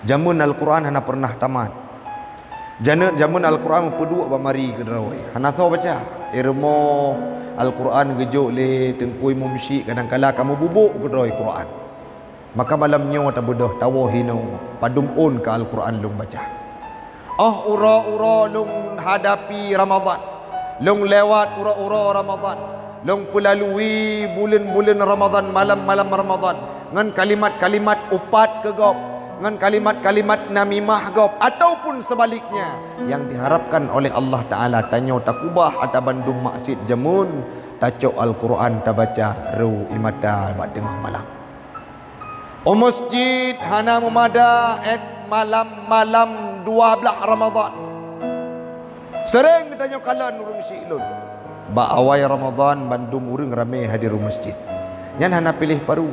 Jamun Al-Quran hana pernah tamat. Jamun Al-Quran pedua bamari ke derawai. Hana tahu baca. Irmo Al-Quran gejuk le tengkui mumsyik kadang-kala kamu bubuk ke derawai Quran. Maka malamnya wata bedah tawahino padum on ke Al-Quran lung baca. Ura-ura lung hadapi Ramadan. Lung lewat ura-ura Ramadan. Lung pelalui bulan-bulan Ramadan, malam-malam Ramadan. Ngan kalimat-kalimat upat ke gop, ngan kalimat-kalimat namimah gop, ataupun sebaliknya yang diharapkan oleh Allah Ta'ala. Tanyo takubah atau bandung maksud jamun tacok Al-Quran tabaca ru imata bak tengah malam. O masjid hana memada et malam-malam 12 Ramadan. Sering ditanya kalan urang silun. Ba awal Ramadan bandung urang ramai hadir masjid. Nyan hana pilih paru.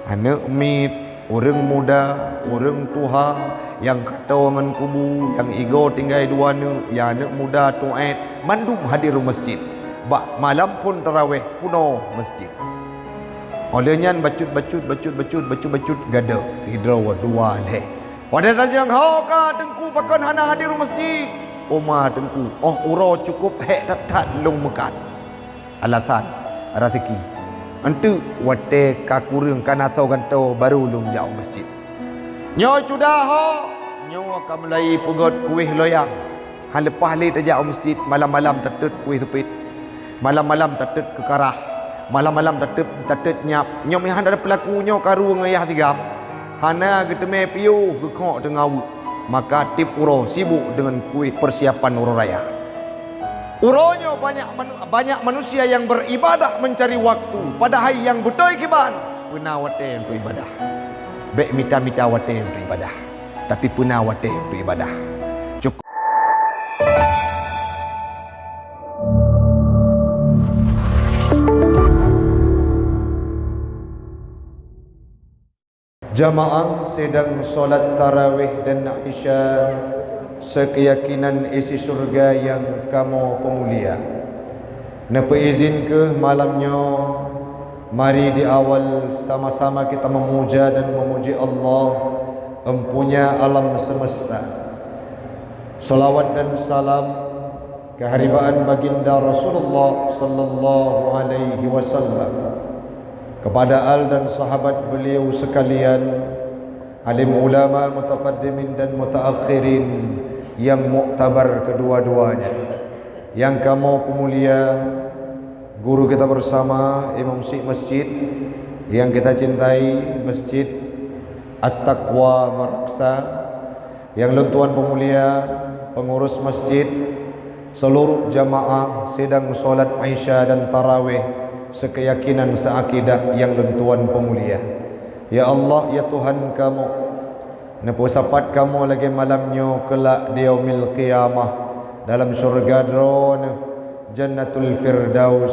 Hana umit, urang muda, urang tua, yang kata ngan kubu, yang ego tinggal dua ne, yang anak muda tuat, bandung hadir masjid. Ba malam pun tarawih puno masjid. Oleh nyan bacut gada sidra wa dua leh. Pada tajang hau ka tengku pakan hana hadir masjid. Oma tengku, uro cukup hek tat lung mekat. Alasan rezeki. Antu wate ka kurang kana tau ganto baru lung jauh masjid. Nyo cudah ho, nyo ka mulai pegot kuih loyang. Han lepas le tajak masjid malam-malam tetut kuih tepit. Malam-malam tetut kekarah. Malam-malam tetut nyap. Nyo yang ada pelaku nyo karu ngayah tigam. Hana geteme piu gekok tengau. Maka tip uro sibuk dengan kuih persiapan uro raya. Uronyo banyak manusia yang beribadah mencari waktu pada hari yang betul kiban. Pernah wate untuk ibadah. Bek mita-mita wate untuk ibadah. Tapi pernah wate untuk ibadah. Cukup. Jamaah sedang solat tarawih dan isya sekeyakinan isi surga yang kamu pemulia. Napa izin ke malamnya mari di awal sama-sama kita memuja dan memuji Allah empunya alam semesta. Salawat dan salam keharibaan baginda Rasulullah sallallahu alaihi wasallam kepada al dan sahabat beliau sekalian, alim ulama mutaqaddimin dan mutaakhirin yang muktabar kedua-duanya. Yang kamu pemulia, guru kita bersama, imam syekh masjid yang kita cintai, Masjid At-Taqwa Meraksa, yang lentuan pemulia, pengurus masjid, seluruh jamaah sedang solat Isya dan tarawih sekeyakinan seakidah yang lentuan pemulia. Ya Allah, ya Tuhan kamu, napa sapat kamu lagi malamnya kelak di yaumil qiyamah dalam syurga drone Jannatul Firdaus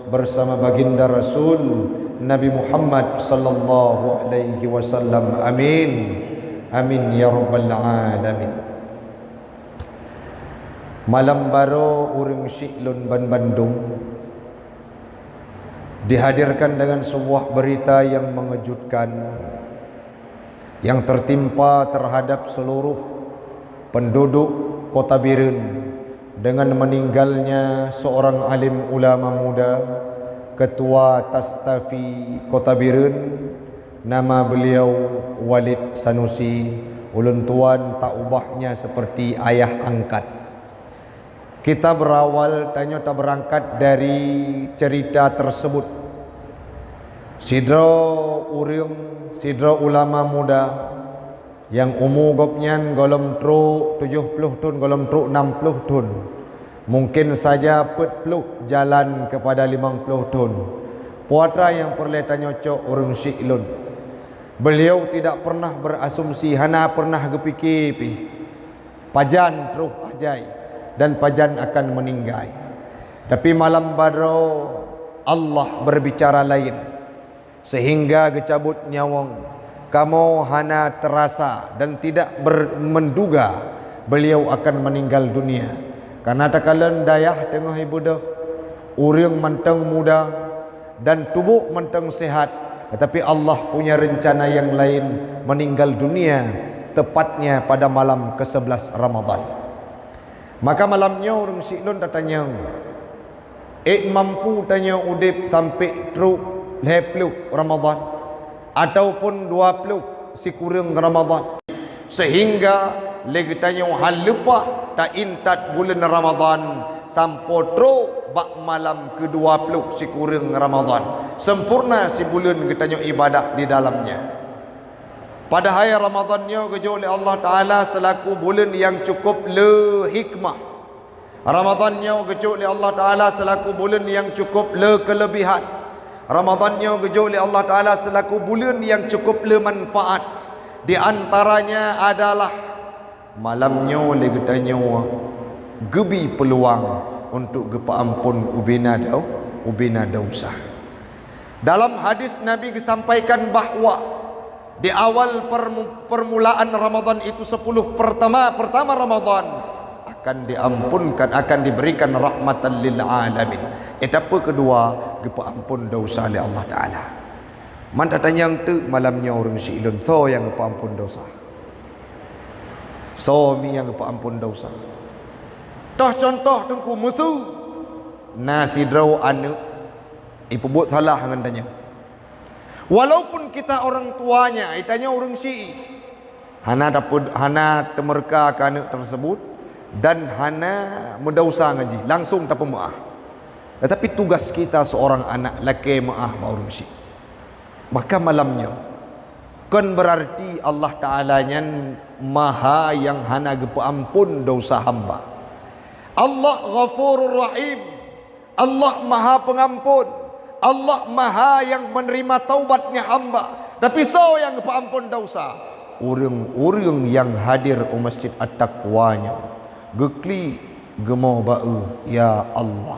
bersama baginda Rasul Nabi Muhammad sallallahu alaihi wasallam. Amin. Amin ya rabbal alamin. Malam baru urang Syiklun Bandung dihadirkan dengan sebuah berita yang mengejutkan yang tertimpa terhadap seluruh penduduk Kota Birun dengan meninggalnya seorang alim ulama muda, Ketua Tastafi Kota Birun. Nama beliau Walid Sanusi. Ulun tuan tak ubahnya seperti ayah angkat. Kita berawal tanya tak berangkat dari cerita tersebut. Sidro ulama muda yang umur gopnyan golom truk 70 tun, golom truk 60 tun. Mungkin saja 40 jalan kepada 50 tun. Puatra yang perlu tanya cok urang Syiklun. Beliau tidak pernah berasumsi, hana pernah kepikir pajan terus ajai dan pajan akan meninggal. Tapi malam badro Allah berbicara lain sehingga gecabut nyawang kamu hana terasa dan tidak menduga beliau akan meninggal dunia. Karena takalan dayah tengah ibu dah urang menteng muda dan tubuh menteng sehat, tetapi Allah punya rencana yang lain, meninggal dunia tepatnya pada malam ke-11 Ramadan. Maka malamnya orang Syiklun tak tanya, mampu tanya udip sampai teruk 20 Ramadan ataupun 20 si kurang Ramadan, sehingga lagi tanya hal lupa tak intat bulan Ramadan sampai teruk bak malam ke-20 si kurang Ramadan, sempurna si bulan kita tanya ibadah di dalamnya. Pada hari Ramadannya kejo oleh Allah Ta'ala selaku bulan yang cukup le hikmah. Ramadannya kejo oleh Allah Ta'ala selaku bulan yang cukup le kelebihan. Ramadannya kejo oleh Allah Ta'ala selaku bulan yang cukup le manfaat. Di antaranya adalah malamnya le ketanya gebi peluang untuk gepa ampun ubina dosa. Dalam hadis Nabi disampaikan bahawa di awal permulaan Ramadan itu 10 pertama Ramadan akan diampunkan, akan diberikan rahmatan lil alamin. Etapa kedua gepa ampun dosa oleh Allah Taala. Man tanya yang tu malamnya orang Syiklun so yang gepa ampun dosa. So mi yang gepa ampun dosa. Toh contoh tengku musuh nasi draw anu ibu buat salah dengan tanya. Walaupun kita orang tuanya, itanya orang Syi'i, hana temerka ke anak tersebut dan hana mendausa ngaji, langsung tak pemaaf. Tetapi tugas kita seorang anak laki maaf orang Syi'i. Maka malamnya kan berarti Allah Ta'ala nya maha yang hana gepa ampun dosa hamba. Allah Ghafurur Rahim, Allah maha pengampun, Allah maha yang menerima taubatnya hamba. Tapi so yang ampun dosa orang-orang yang hadir di masjid at-taqwanya gekli gemau bau ya Allah,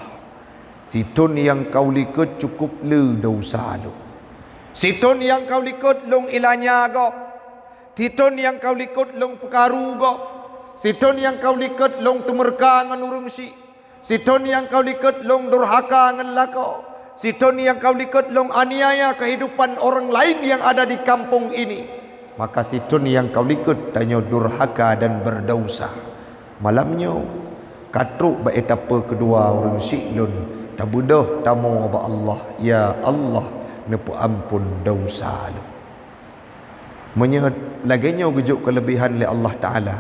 situn yang kau likut cukup le dosa lu, situn yang kau likut long ilanya gop, situn yang kau likut long pekaru gop, situn yang kau likut long tumerka ngan urung si, situn yang kau likut long durhaka ngan lako, situn yang kau likut long aniaya kehidupan orang lain yang ada di kampung ini. Maka situn yang kau likut tanya durhaka dan berdosa. Malamnya katruk ba etapa kedua orang Syiklun tabudah tamu ba Allah, ya Allah nepu ampun dosa lu. Laginya gejuk kelebihan le Allah Taala.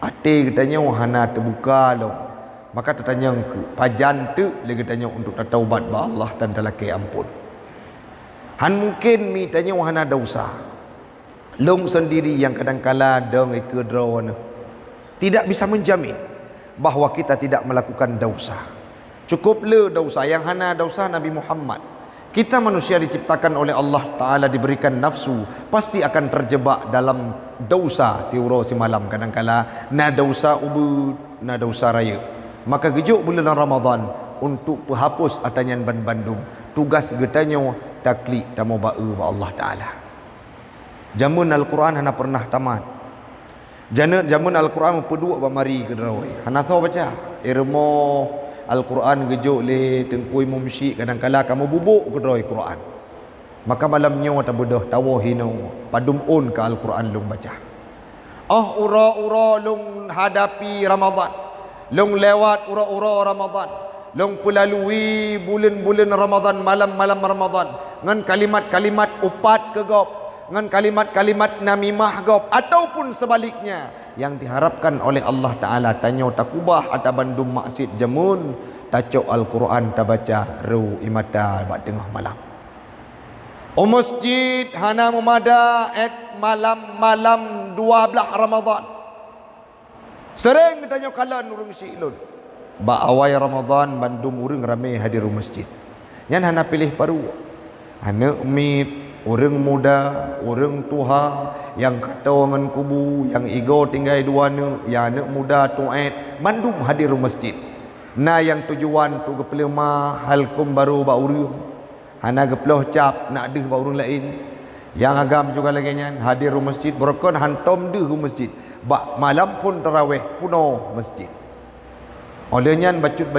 Ate katanya hana terbuka lu. Maka tertanya ke pajan tu lagi tanya untuk taubat ba Allah dan dalaki ampun. Han mungkin mi tanya wahana dosa. Long sendiri yang kadang-kala deng ikedrawana tidak bisa menjamin bahawa kita tidak melakukan dosa. Cukup le dosa yang hana dosa Nabi Muhammad. Kita manusia diciptakan oleh Allah Ta'ala diberikan nafsu, pasti akan terjebak dalam dosa siuro si malam kadang-kala na dosa ubud, na dosa raya. Maka gejuk bulan Ramadan untuk penghapus atanyan ban bandung. Tugas getanyo taklik tamu ba'u ba Allah Ta'ala. Jamun Al-Quran hana pernah tamat. Jamun Al-Quran pedua ba mari ke derawai. Hana tahu baca. Irmo Al-Quran gejuk le tengkui mumsyik kadang-kala kamu bubuk ke derawai Quran. Maka malamnya ta bedah tawahino padum on ke Al-Quran lung baca. Ura-ura lung hadapi Ramadan. Long lewat ura-ura Ramadan, long pelalui bulan-bulan Ramadan, malam-malam Ramadan ngan kalimat-kalimat upat ke gop, ngan kalimat-kalimat namimah gop, ataupun sebaliknya yang diharapkan oleh Allah Ta'ala tanya takubah atau bandum maksud jamun tacok Al-Quran tabaca ru imata bak tengah malam. O masjid hana memada at malam-malam 12 Ramadan. Sering ditanya kalan urang Syiklun. Ba awal Ramadan bandum urang ramai hadir masjid. Nyan hana pilih paru. Hana umit, urang muda, urang tuha, yang kata ngan kubu, yang ego tinggal dua ne, yang anak muda tuait, bandum hadir masjid. Na yang tujuan tu gepelema halkum baru ba urang. Hana geploh cap nak deh ba urang lain. Yang agam juga lagi nyan hadir masjid berkon hantom deh masjid. Bak malam pun tarawih puno masjid. Olehnya bacut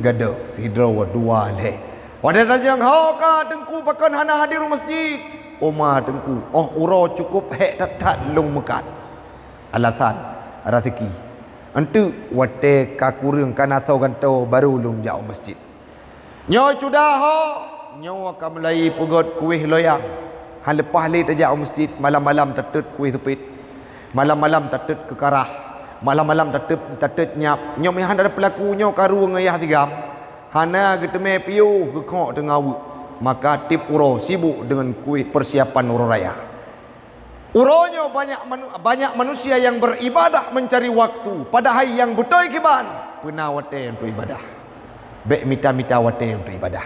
gada sidra wa dua le. Wadah tajang ha ka tengku pakan hana hadir masjid. Umar tengku uro cukup hek tat long mekat alasan rezeki entu wate kakurung kana sau ganto baru lum jauh masjid nyo cudah ho nyo akan mulai pegot kuih loyang hal lepas le tajak masjid malam-malam tetut kuih sepit malam-malam tetut kekarah malam-malam tetut nyap nyo mihan ada pelaku nyo karu ngayah tigam hana geteme piu gekok tengau maka tip uro sibuk dengan kuih persiapan uro raya. Uronyo banyak manusia yang beribadah mencari waktu padahal yang betul kiban pernah wate untuk ibadah. Bek mita-mita wate untuk ibadah.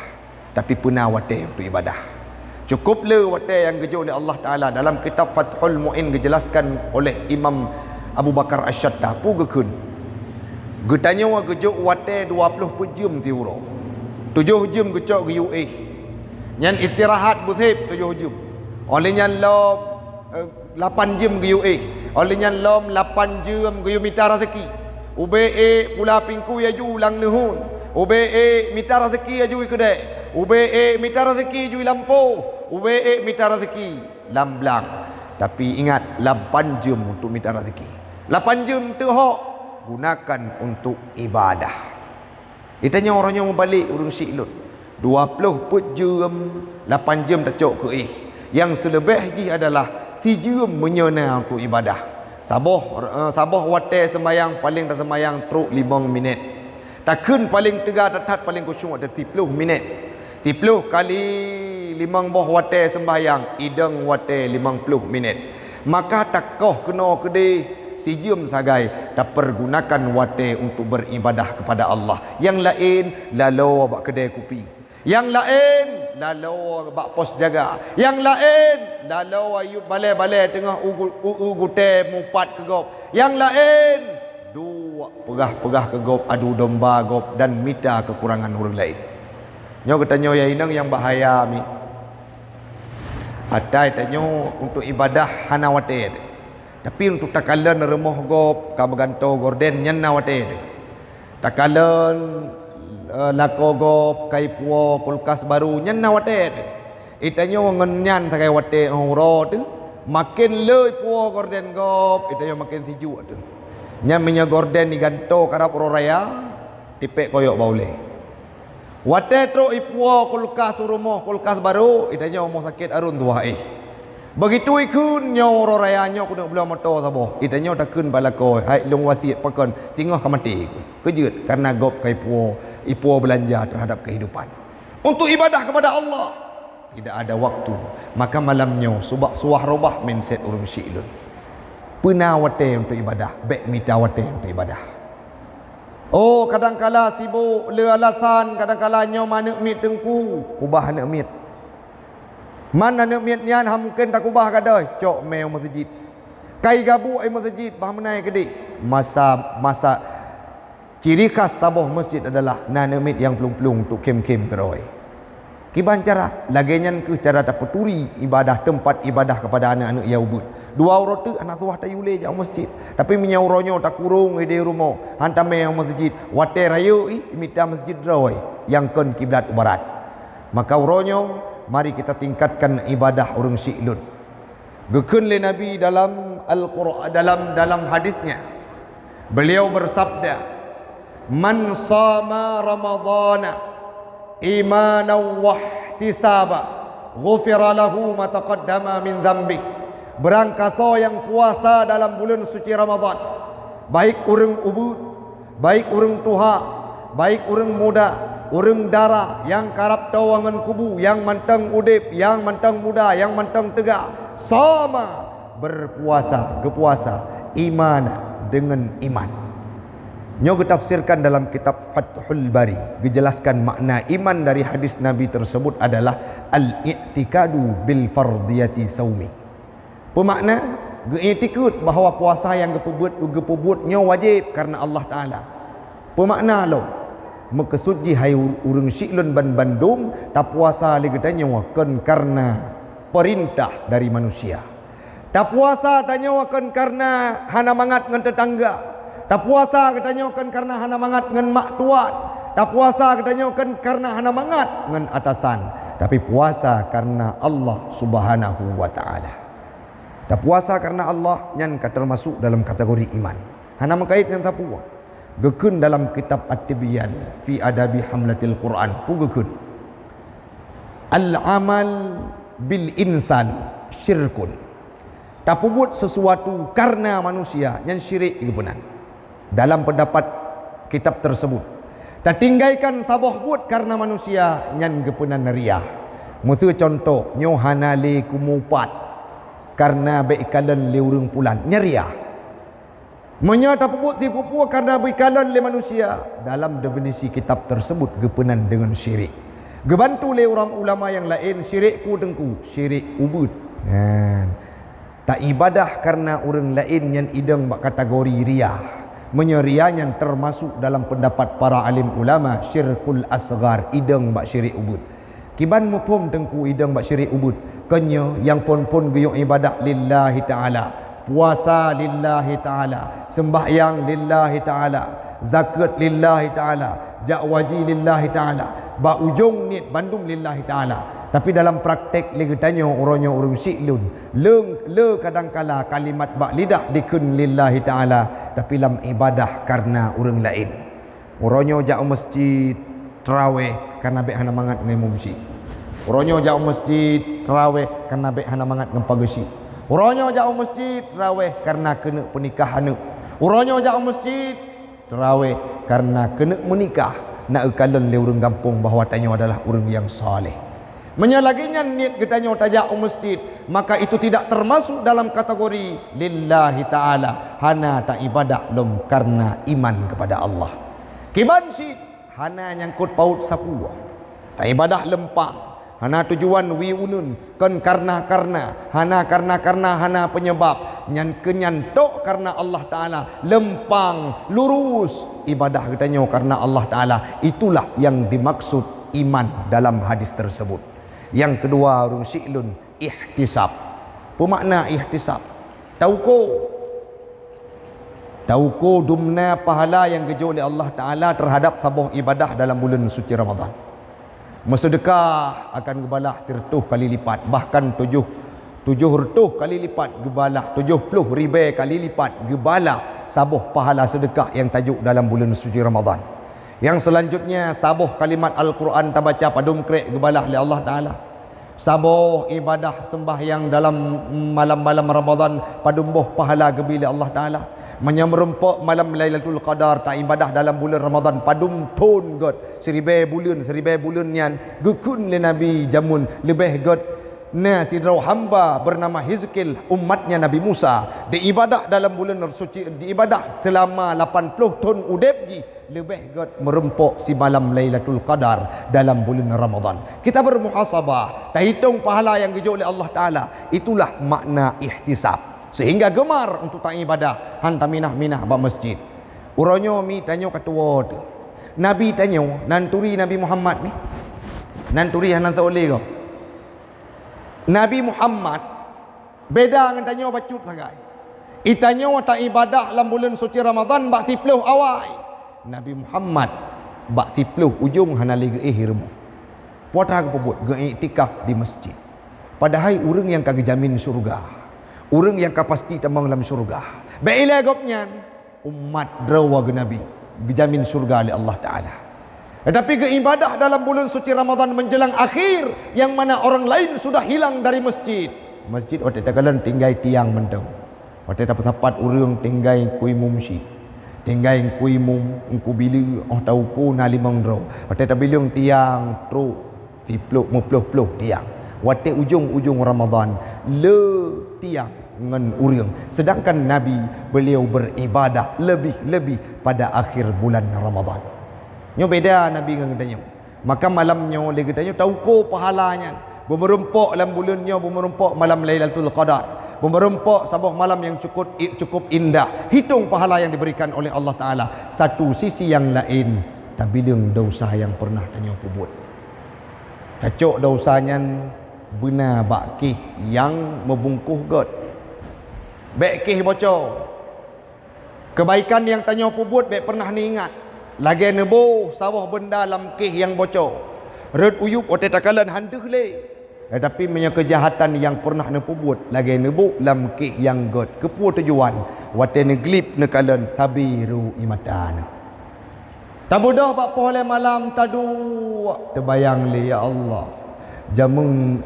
Tapi pernah wate untuk ibadah. Cukup le wate yang gejo oleh Allah Taala dalam kitab Fathul Muin dijelaskan oleh Imam Abu Bakar Asy-Syattah pu gekun. Getanya wa gejo wate 20 jam ti uro. 7 jam gecok ge UA. Nyan istirahat busib 7 jam. Oleh nyan lom 8 jam ge UA. Oleh nyan lom 8 jam ge mita rezeki. UBE pula pingku ya ju lang nehun. UBE mita rezeki ya ju kedai. UBE mita rezeki ju lampu. UBE mita rezeki lamblang. Tapi ingat 8 jam untuk mita rezeki. 8 jam tu hok gunakan untuk ibadah. Itanya orangnya mau balik urang syiklun. 20 jam 8 jam tak cok ke yang selebih ji adalah 3 jam menyena untuk ibadah. Sabah wate sembayang paling tak sembayang truk 5 minit. Takun paling tegak tetat paling khusyuk ada 30 minit. 30 kali 5 boh wate sembayang ideng wate 50 minit. Maka takoh kena kede sijum sagai tak pergunakan wate untuk beribadah kepada Allah. Yang lain lalu bak kedai kopi. Yang lain lalu bak pos jaga. Yang lain lalu ayub balai-balai tengah ugute mupat ke gop. Yang lain dua pegah-pegah ke gop adu domba gop dan minta kekurangan orang lain. Nyo katanya ya inang yang bahaya mi. Atai tanyo untuk ibadah hana wate. Tapi untuk takalan remoh gop kameganto gorden nyanna wate. Takalan lako gop kai puo kulkas baru nyanna wate. Itanyo ngenyan sakai wate ro tu makin leuy puo gorden gop itanyo makin siju tu. Nyaminya gorden diganto karap ro raya tipek koyok baule. Wate tro ipuo kulkas rumoh kulkas baru itanyo mau sakit arun tua begitu ikun nyo ro raya nyo kudu belum moto sabo itanyo takun balako hai long wasiat pakon tinggal kamati kejut karena gop kai puo ipuo belanja terhadap kehidupan untuk ibadah kepada Allah tidak ada waktu maka malamnya suah robah mindset urung syiklun puna wate untuk ibadah bek mita wate untuk ibadah. Oh kadangkala sibuk le alasan kadangkala nyo manek mit tengku ubah anak mit. Mana nak miat nian ha mungkin tak ubah kadai cok meo masjid. Kai gabu ai masjid bah menai gede. Masa ciri khas sabah masjid adalah nanamit yang pelung-pelung untuk kem-kem keroi. Kiban cara lagenyan ke cara taputuri ibadah tempat ibadah kepada anak-anak Yahud. 2 orang tu anak suah tayule jau masjid. Tapi menyauronyo tak kurung di rumah. Hantam meo masjid. Wate rayu imita masjid roi yang kon kiblat barat. Maka uronyo mari kita tingkatkan ibadah orang syiklun. Gekun le Nabi dalam Al-Quran dalam hadisnya. Beliau bersabda, "Man shama Ramadhana imanan wa ihtisaba, ghufira lahu ma taqaddama min dhanbi." Berangkaso yang puasa dalam bulan suci Ramadan, baik orang ubud, baik orang tuha, baik orang muda, orang dara yang karap tawangan kubu, yang mantang udip, yang mantang muda, yang mantang tegak, sama berpuasa, kepuasa iman dengan iman. Nyo ditafsirkan dalam kitab Fathul Bari, dijelaskan makna iman dari hadis Nabi tersebut adalah al-i'tikadu bil fardiyati saumi. Pemakna ge'itikad bahawa puasa yang gepubut nyo wajib karena Allah Taala. Pemakna lo makasudji hai urang syiklun ban bandung tak puasa lagi tanya wakan karena perintah dari manusia. Tak puasa tanya wakan karena hana mangat ngan tetangga. Tak puasa katanya wakan karena hana mangat ngan mak tuat. Tak puasa katanya wakan karena hana mangat ngan atasan. tapi puasa karena Allah Subhanahu wa taala. Dan puasa karena Allah nyan termasuk dalam kategori iman. Hana mengkait dengan tapua. Gekun dalam kitab At-Tibyan fi Adabi Hamlatil Quran pu gekun. Al-amal bil insan syirkun. Tak buat sesuatu karena manusia yang syirik kebenan. Dalam pendapat kitab tersebut. Tak tinggalkan sabah buat karena manusia yang kebenan riya. Mutu contoh nyohana le kumupat karena baikalan le urang pulan nyeria. Menyata pupuk si pupuk karena baikalan le manusia. Dalam definisi kitab tersebut kebenan dengan syirik. Gebantu le orang ulama yang lain syirik ku dengku syirik ubud. Tak ibadah karena orang lain yang ideng bak kategori riya. Menyeria yang termasuk dalam pendapat para alim ulama syirkul asgar ideng bak syirik ubud. Kiban mupum tengku ideng bak syirik ubud. Kenya yang pun geyong ibadah lillahi ta'ala. Puasa lillahi ta'ala. Sembahyang lillahi ta'ala. Zakat lillahi ta'ala. Jakwaji lillahi ta'ala. Ba ujung niat bandung lillahi ta'ala. Tapi dalam praktek lagi tanya orangnya orang syiklun. Le kadangkala kalimat bak lidah dikun lillahi ta'ala. Tapi dalam ibadah karena orang lain. Orangnya jak masjid terawih karena baik hana mangat dengan masjid. Orangnya jak masjid terawih karena baik hana mangat dengan pagasi. Orangnya jak masjid terawih karena kena pernikahan. Orangnya jak masjid terawih karena kena menikah. Nak kalan le orang kampung bahawa tanya adalah orang yang saleh. Menyalaginya niat ketanya tajak masjid, maka itu tidak termasuk dalam kategori lillahi ta'ala. Hana tak ibadah lom karena iman kepada Allah. Kiban syid hana nyangkut paut sapua. Tak ibadah lempang. Hana tujuan wiunun kan karena hana karena hana penyebab nyan kenyantok karena Allah Taala lempang lurus ibadah katanya karena Allah Taala. Itulah yang dimaksud iman dalam hadis tersebut. Yang kedua urung syiklun ihtisab. Pemakna ihtisab tauko dumna pahala yang kejo oleh Allah Taala terhadap sabah ibadah dalam bulan suci Ramadan. Bersedekah akan gebalah tirtuh kali lipat, bahkan tujuh rtuh kali lipat gebalah 70 ribu kali lipat gebalah sabuh pahala sedekah yang tajuk dalam bulan suci Ramadan. Yang selanjutnya sabuh kalimat Al-Quran tabaca padum krek gebalah oleh Allah Taala. Sabuh ibadah sembahyang dalam malam-malam Ramadan padumbuh pahala gebila Allah Taala. Menyemrempok malam Lailatul Qadar tak ibadah dalam bulan Ramadan padum tun god 1000 bulan nian gekun le Nabi jamun lebih god na sidrau hamba bernama Hizkil umatnya Nabi Musa diibadah dalam bulan suci diibadah selama 80 tahun udepji lebih god merempok si malam Lailatul Qadar dalam bulan Ramadan. Kita bermuhasabah tak hitung pahala yang dijauh oleh Allah Taala. Itulah makna ihtisab. Sehingga gemar untuk tak ibadah hanta minah ba masjid. Uronyo mi tanyo ketua tu. Nabi tanyo nanturi Nabi Muhammad ni. Nanturi hanan oleh ko. Nabi Muhammad beda dengan tanyo bacut sagai. Itanyo tak ibadah dalam bulan suci Ramadan bak 10 awal. Nabi Muhammad bak 10 ujung hana lagi ihirmu. Puata ke pebut ge iktikaf di masjid. Padahal urang yang kagak jamin surga. Orang yang kapasti tambang dalam syurga. Baiklah gopnya umat drawa ke Nabi dijamin syurga oleh Allah Taala. Tetapi keibadah dalam bulan suci Ramadan menjelang akhir yang mana orang lain sudah hilang dari masjid. Masjid waktu tagalan tinggai tiang mentau. Waktu dapat orang tinggai kui mumsi. Tinggai kui mum engku bila tahu ko na limang draw. Waktu tabilung tiang tru tipluk mupluh tiang. Waktu ujung-ujung Ramadan le tiang ngan urang. Sedangkan Nabi beliau beribadah lebih pada akhir bulan Ramadan. Nyo beda Nabi dengan tanya. Maka malamnya lagi tanya tahu ko pahalanya. Bumerempok dalam bulannya bumerempok malam Lailatul Qadar. Bumerempok sabah malam yang cukup indah. Hitung pahala yang diberikan oleh Allah Taala. Satu sisi yang lain tabilang dosa yang pernah tanya pubut. Kacok dosanya benar bakih yang membungkuh god. Bekih bocor. Kebaikan yang tanya pubut bek pernah ni ingat. Lagi nebo sawah benda dalam kih yang bocor. Red uyup ote takalan handeh le. Tapi punya kejahatan yang pernah nepu buat lagi nebuk lam ke yang god kepu tujuan wate neglip nekalan tabiru imatan. Tabudah pak pole malam tadu terbayang le ya Allah. Jamung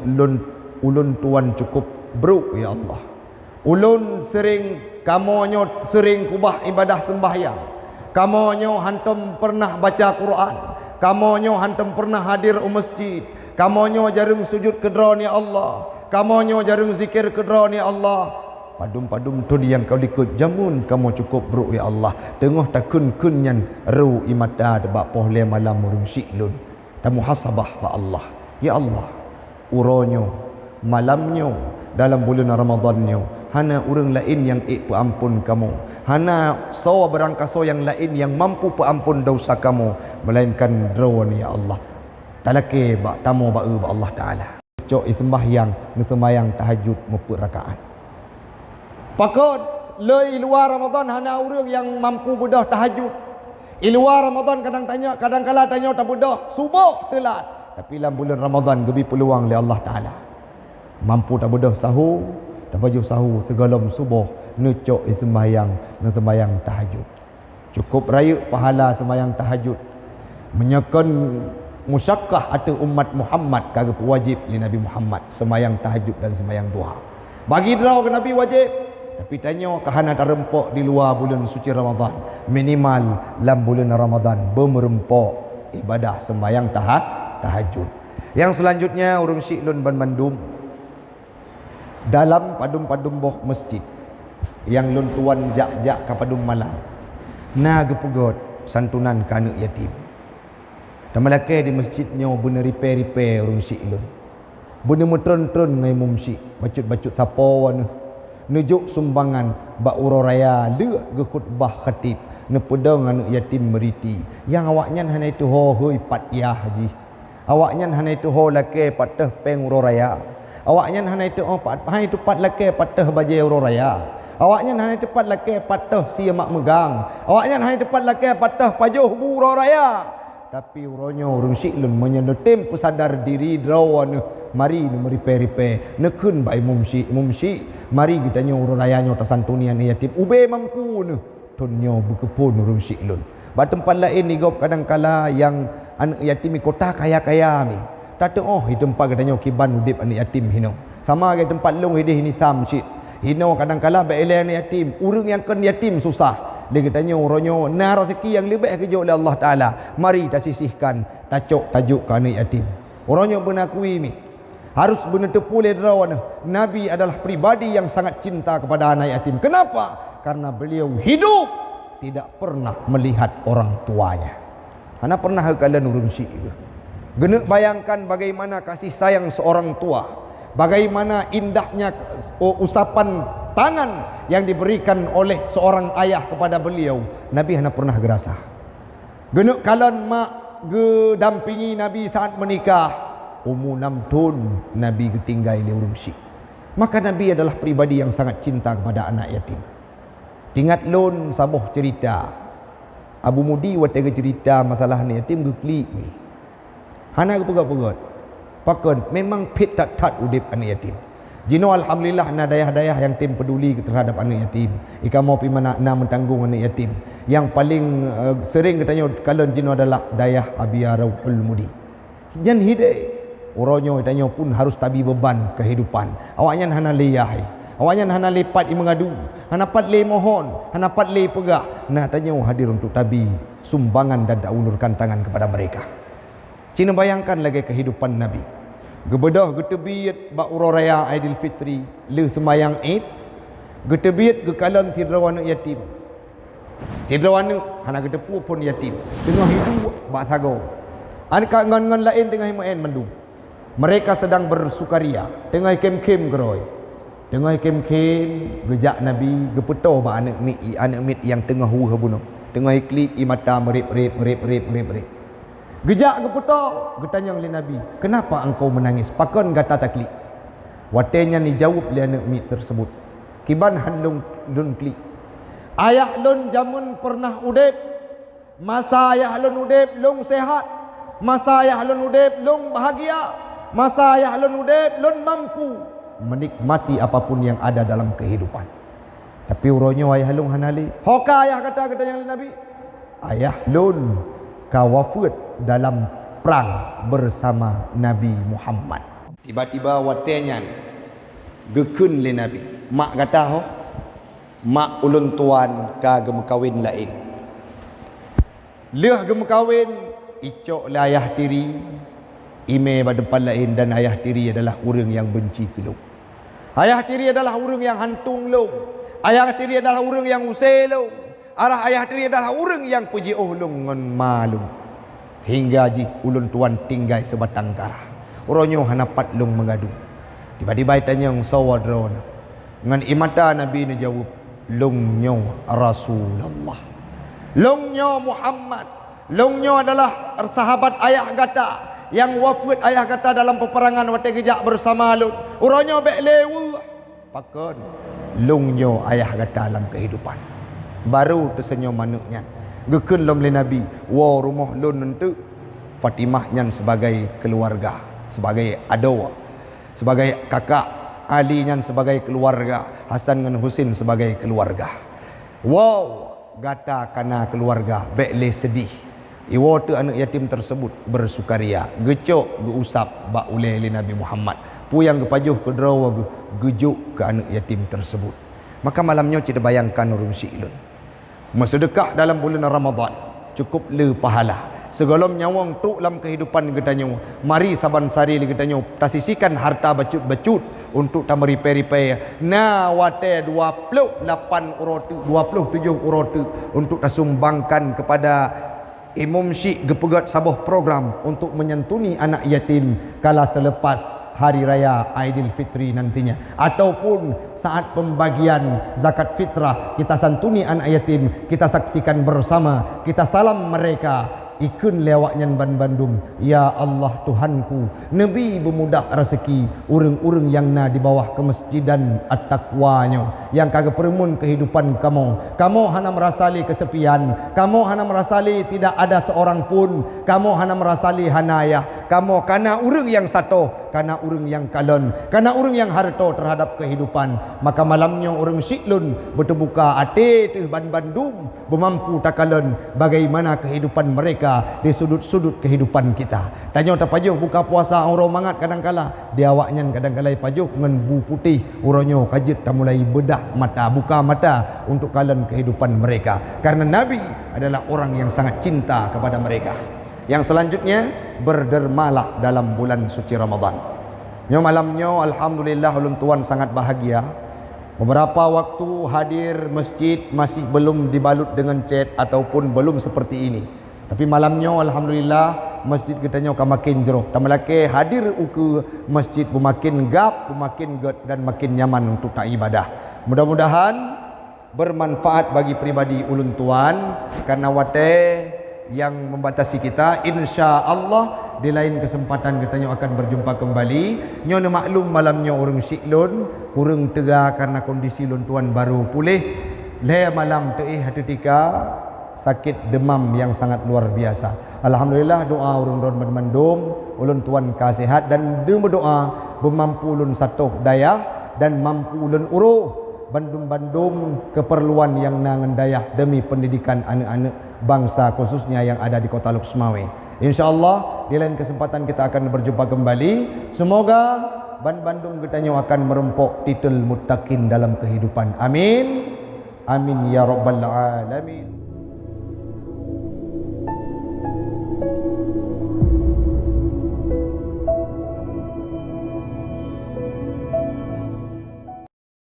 ulun tuan cukup bro ya Allah. Ulun sering kamonyo sering kubah ibadah sembahyang. Kamonyo hantam pernah baca Quran. Kamonyo hantam pernah hadir masjid. Kamonyo jarang sujud kedron ya Allah. Kamonyo jarang zikir kedron ya Allah. Padum-padum tu yang kau likut jamun kamu cukup bro ya Allah. Tengah takun kunyan ru imata debak pohle malam murung syiklun. Dan muhasabah ba Allah. Ya Allah. Uronyo malamnyo dalam bulan Ramadannya hana orang lain yang ampun kamu, hana sawa berangkaso yang lain yang mampu ampun dosa kamu, melainkan drawan ya Allah. Talake ba tamu ba Allah Taala. Cok sembahyang sembahyang tahajud muput rakaat. Pakot le luar Ramadan hana orang yang mampu bedah tahajud. Luar Ramadan kadang-kala tanya tak bedah subuh telat. Tapi dalam bulan Ramadan gebi peluang oleh Allah Taala. Mampu tak bedah sahur, tak baju sahur segalam subuh necok sembahyang tahajud. Cukup raya pahala sembahyang tahajud. Menyakan musyakkah atau umat Muhammad kagak wajib li Nabi Muhammad sembahyang tahajud dan sembahyang duha. Bagi draw ke Nabi wajib. Tapi tanya kahana terempok di luar bulan suci Ramadan. Minimal dalam bulan Ramadan bermerempok ibadah sembahyang tahajud. Yang selanjutnya urung syiklun ban mandum dalam padum-padum boh masjid yang lun tuan jak-jak ke padum malam na gepugot santunan ka anak yatim. Dan malake di masjidnya bener repair urung syiklun. Bener metron-tron ngai mumsyik bacut-bacut sapo wana nujuk sumbangan ba uro raya le ge khutbah khatib ne pedang anak yatim meriti yang awaknya hana itu ho hoi pat ya haji. Awaknya hana itu ho lake patah peng uro raya. Awaknya hana itu hana itu pat lake patah baje uro raya. Awaknya hana itu pat lake patah sia mak megang. Awaknya hana itu pat lake patah pajuh uro raya. Tapi uronyo urung syiklun menyenetem pesadar diri drawan mari nu meripe-ripe nekun bai mumsi mari kita nyo uro rayanyo tasantunian yatim ube mampu nu tonyo bekepun urung syiklun. Ba tempat lain ni gop kadang-kala yang anak yatim kota kaya-kaya mi. Tak oh di tempat katanya kiban udip anak yatim hino. Sama ke tempat long hidih ni sam syit. Hino kadang-kala ba ele anak yatim, urang yang kan yatim susah. Dia katanya uronyo na rezeki yang lebih kejo oleh Allah Taala. Mari ta sisihkan tacok tajuk ke anak yatim. Uronyo benakui mi. Harus benar tepule drawan. Nabi adalah pribadi yang sangat cinta kepada anak yatim. Kenapa? Karena beliau hidup tidak pernah melihat orang tuanya. Ana pernah kalian urung syiklun. Genek bayangkan bagaimana kasih sayang seorang tua. Bagaimana indahnya usapan tangan yang diberikan oleh seorang ayah kepada beliau. Nabi hana pernah gerasa. Genek kalian mak gedampingi Nabi saat menikah. Umur 6 tahun Nabi ketinggai le urung syik. Maka Nabi adalah pribadi yang sangat cinta kepada anak yatim. Ingat lon sabuh cerita. Abu Mudi watega cerita masalah anak yatim geklik ni. Hana pegat-pegat. Pakon memang pit tak udip anak yatim. Jino alhamdulillah na dayah-dayah yang tim peduli terhadap anak yatim. Ika mau pi mana na mentanggung anak yatim. Yang paling sering katanya kalon jino adalah dayah Abia Rauhul Mudi. Jan hidai. Uronyo katanya pun harus tabi beban kehidupan. Awaknya hana leyai. Awaknya hana lepat mengadu. Hana pat le mohon, hana pat le pegah. Nah tanya hadir untuk tabi sumbangan dan ulurkan tangan kepada mereka. Cina bayangkan lagi kehidupan Nabi. Gebedah getebiyat ba uro raya Aidilfitri le semayang Eid. Getebiyat gekalan tidrawan yatim. Tidrawan hana getepu pun yatim. Tengah hidup ba sago. Anak ngan lain tengah himaen mendung. Mereka sedang bersukaria. Tengah kem-kem geroi. Tengah kem-kem gejak Nabi gepeto ba anak mit yang tengah hu bunuh. Tengah iklik imata merip. Gejak gepeto getanya oleh Nabi, kenapa engkau menangis? Pakon gata taklik. Watenya ni jawab oleh anak mit tersebut. Kiban handung dun klik. Ayah lun jamun pernah udep. Masa ayah lun udep lung sehat. Masa ayah lun udip lun bahagia. Masa ayah lun udip lun mampu menikmati apapun yang ada dalam kehidupan. Tapi uronyo ayah lun hanali. Hoka ayah kata yang Nabi. Ayah lun kawafut dalam perang bersama Nabi Muhammad. Tiba-tiba watenyan gekun le Nabi. Mak kata ho. Mak ulun tuan ka gem kawin lain. Leh gem kawin icok le ayah tiri. Ime badepan lain dan ayah tiri adalah orang yang benci keluk. Ayah tiri adalah orang yang hantung long. Ayah tiri adalah orang yang usai long. Ayah tiri adalah orang yang puji long ngan malu. Hingga ji ulun tuan tinggal sebatang kara. Oronyo hanapat long mengadu. Tiba-tiba tanya yang sawadrona. Ngan imata Nabi ni jawab, longnyo Rasulullah. Longnyo Muhammad. Longnyo adalah sahabat ayah kata yang wafat ayah kata dalam peperangan wate gejak bersama lut. Uronyo bek lewu. Pakon longnyo ayah kata dalam kehidupan. Baru tersenyum manuknya. Gekun lom le Nabi. Wa rumah lun nentu Fatimah nyan sebagai keluarga, sebagai adowa, sebagai kakak, Ali nyan sebagai keluarga, Hasan dengan Husin sebagai keluarga. Wow, gata kana keluarga bek le sedih. Iwo tu anak yatim tersebut bersukaria. Gecok geusap bak ule li Nabi Muhammad. Puyang gepajuh ke drawa gejuk ke anak yatim tersebut. Maka malamnya kita bayangkan urung syi'lun. Bersedekah dalam bulan Ramadan cukup le pahala. Segolom nyawang tu dalam kehidupan kita nyawa. Mari saban sari kita nyawa tasisikan harta bacut-bacut untuk tamari peri-peri. Na wate 28 urotu, 27 urotu untuk tasumbangkan kepada Imam Syekh gepegat sabuh program untuk menyantuni anak yatim kala selepas hari raya Aidilfitri nantinya, ataupun saat pembagian zakat fitrah kita santuni anak yatim, kita saksikan bersama, kita salam mereka. Ikun lewaknya ban Bandung. Ya Allah Tuhanku, Nabi bermudah rezeki urang-urang yang na di bawah kemasjidan at-taqwanya, yang kagak peremun kehidupan kamu. Kamu hana merasali kesepian, kamu hana merasali tidak ada seorang pun, kamu hana merasali hanaya. Kamu karena urang yang satu, karena urang yang kalon, karena urang yang harto terhadap kehidupan. Maka malamnya urang syi'lun berterbuka ate teh ban Bandung bermampu takalon bagaimana kehidupan mereka di sudut-sudut kehidupan kita. Tanya tak pajuh buka puasa orang mangat kadang-kala dia awaknya kadang-kala pajuh ngan bu putih uronyo kajit tak mulai bedah mata, buka mata untuk kalian kehidupan mereka, karena Nabi adalah orang yang sangat cinta kepada mereka. Yang selanjutnya, berdermalah dalam bulan suci Ramadan. Nyo malamnya alhamdulillah ulun tuan sangat bahagia. Beberapa waktu hadir masjid masih belum dibalut dengan cat ataupun belum seperti ini. Tapi malamnya alhamdulillah masjid kita nyoka makin jero. Tamalake hadir ke masjid makin gap, makin get dan makin nyaman untuk tak ibadah. Mudah-mudahan bermanfaat bagi pribadi ulun tuan, karena wate yang membatasi kita. Insya Allah di lain kesempatan kita akan berjumpa kembali. Nyo maklum malamnya orang syi'lun kurang tega karena kondisi lun tuan baru pulih. Le malam teh hati tika sakit demam yang sangat luar biasa. Alhamdulillah doa urang don bermandum ulun tuan kasihat dan deum berdoa bermampu ulun satuh daya dan mampu ulun uruh bandum-bandum keperluan yang nangan daya demi pendidikan anak-anak bangsa khususnya yang ada di Kota Luxmawe. InsyaAllah di lain kesempatan kita akan berjumpa kembali. Semoga Bandung kita akan merempok titel muttaqin dalam kehidupan. Amin. Amin ya rabbal alamin.